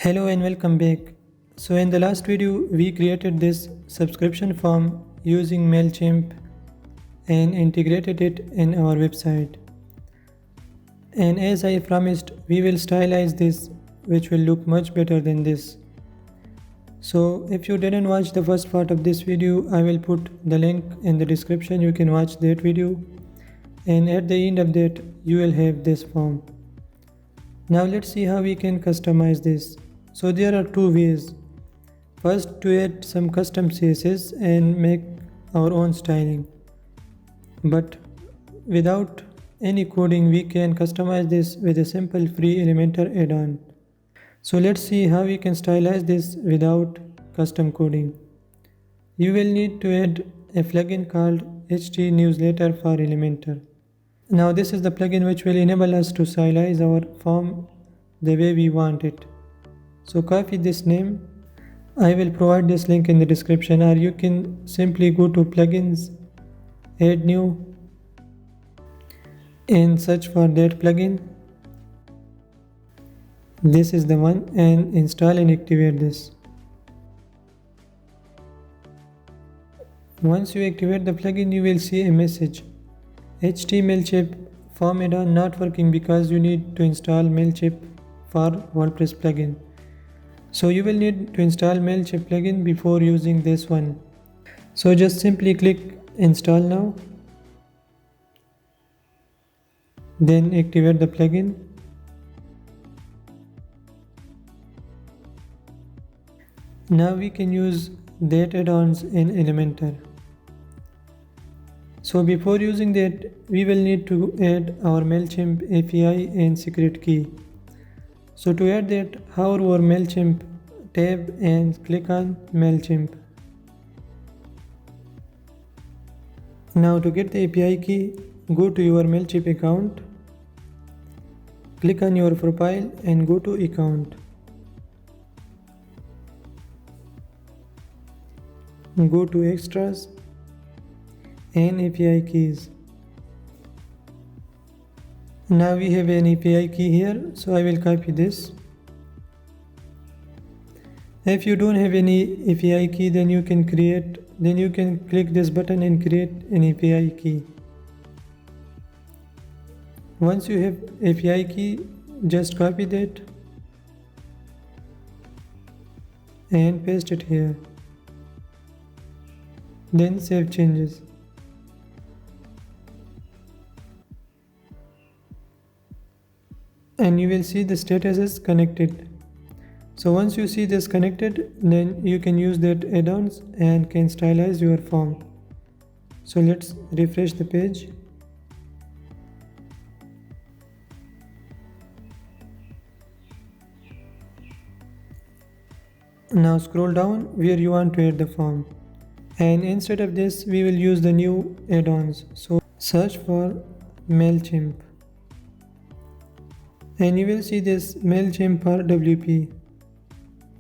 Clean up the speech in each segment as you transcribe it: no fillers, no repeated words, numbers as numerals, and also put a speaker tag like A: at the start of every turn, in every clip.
A: Hello and welcome back. So in the last video we created this subscription form using MailChimp and integrated it in our website. And as I promised, we will stylize this which will look much better than this. So if you didn't watch the first part of this video, I will put the link in the description. You can watch that video, and at the end of that you will have this form. Now let's see how we can customize this. So there are two ways. First, to add some custom CSS and make our own styling. But without any coding, we can customize this with a simple free Elementor add-on. So let's see how we can stylize this without custom coding. You will need to add a plugin called HT Newsletter for Elementor. Now this is the plugin which will enable us to stylize our form the way we want it. So copy this name. I will provide this link in the description, or you can simply go to plugins, add new, and search for that plugin. This is the one, and install and activate this. Once you activate the plugin, you will see a message: HT Mailchimp form add-on not working because you need to install Mailchimp for WordPress plugin. So you will need to install Mailchimp plugin before using this one. So just simply click install now. Then activate the plugin. Now we can use that add-ons in Elementor. So before using that, we will need to add our MailChimp API and secret key. So to add that, hover over MailChimp tab and click on MailChimp. Now to get the API key, go to your MailChimp account, click on your profile and go to account. Go to extras and API keys. Now we have an API key here, so I will copy this. If you don't have any API key, then you can click this button and create an API key. Once you have API key, just copy that and paste it here. Then save changes. And you will see the status is connected. So once you see this connected, then you can use that add-ons and can stylize your form. So let's refresh the page. Now scroll down where you want to add the form. And instead of this, we will use the new add-ons. So search for MailChimp. And you will see this MailChimp for WP.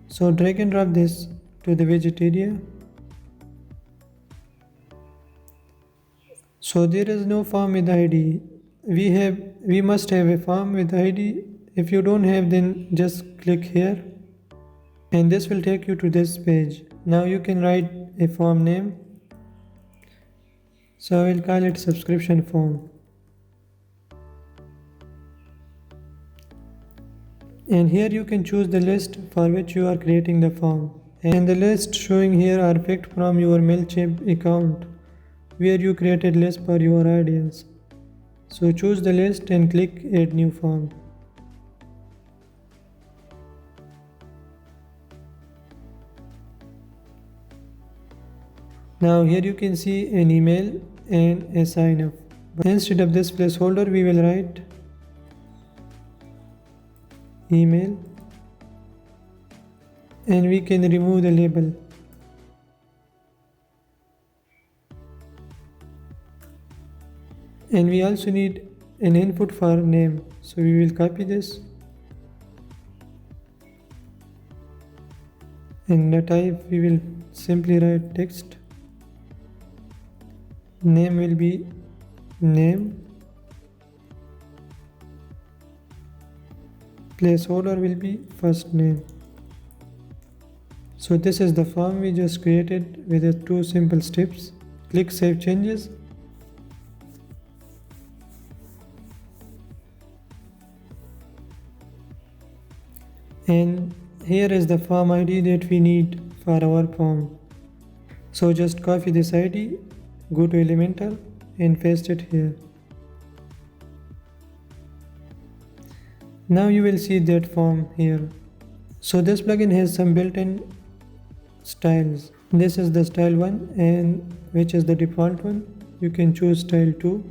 A: So drag and drop this to the widget area. So there is no form with ID. We must have a form with ID. If you don't have, then just click here and this will take you to this page. Now you can write a form name. So I will call it subscription form. And here you can choose the list for which you are creating the form. And the list showing here are picked from your MailChimp account where you created list for your audience. So choose the list and click add new form. Now here you can see an email and a sign up. But instead of this placeholder, we will write email and we can remove the label. And we also need an input for name. So we will copy this. In the type we will simply write text. Name will be name. Placeholder will be first name. So this is the form we just created with the 2 simple steps. Click Save Changes. And here is the form ID that we need for our form. So just copy this ID, go to Elementor and paste it here. Now you will see that form here. So this plugin has some built-in styles. This is the style 1 and which is the default one. You can choose style 2,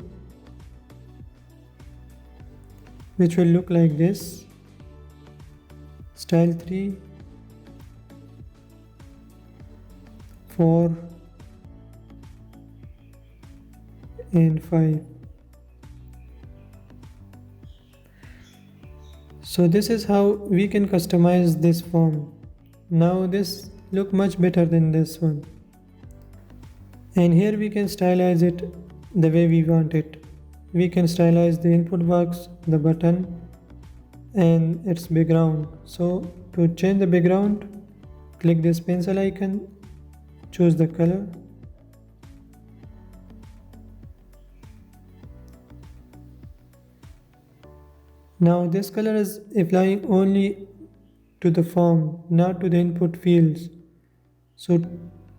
A: which will look like this. Style 3, 4 and 5. So this is how we can customize this form. Now this look much better than this one. And here we can stylize it the way we want it. We can stylize the input box, the button and its background. So to change the background, click this pencil icon, choose the color. Now this color is applying only to the form, not to the input fields. So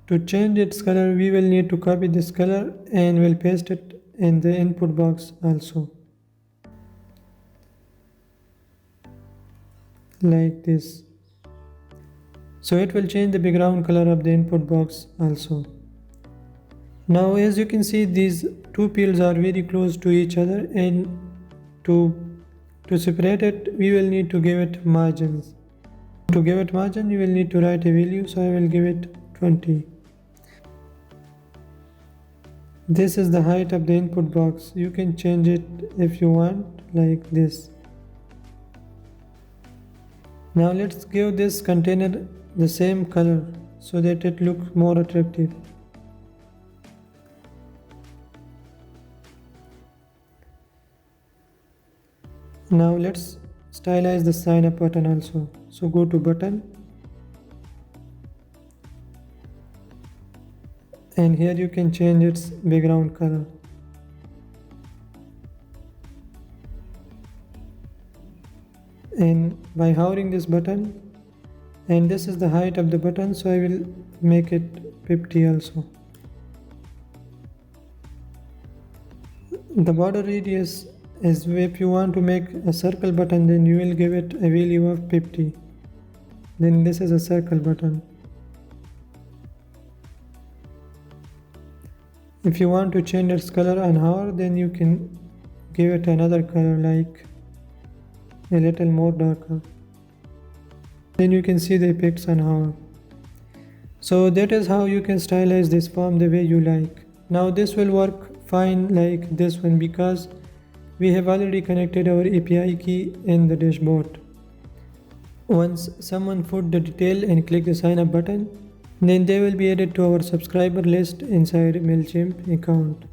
A: to change its color, we will need to copy this color and we'll paste it in the input box also. Like this. So it will change the background color of the input box also. Now as you can see, these 2 fields are very close to each other, and to separate it, we will need to give it margins. To give it margin, you will need to write a value, so I will give it 20. This is the height of the input box. You can change it if you want, like this. Now let's give this container the same color so that it looks more attractive. Now let's stylize the sign up button also. So go to button, and here you can change its background color. And by hovering this button, and this is the height of the button, so I will make it 50 also. The border radius is, if you want to make a circle button, then you will give it a value of 50. Then this is a circle button. If you want to change its color and hover, then you can give it another color, like a little more darker. Then you can see the effects on hover. So that is how you can stylize this form the way you like. Now this will work fine like this one, because we have already connected our API key in the dashboard. Once someone put the detail and click the sign up button, then they will be added to our subscriber list inside MailChimp account.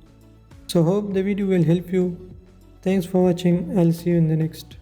A: So hope the video will help you. Thanks for watching. I'll see you in the next.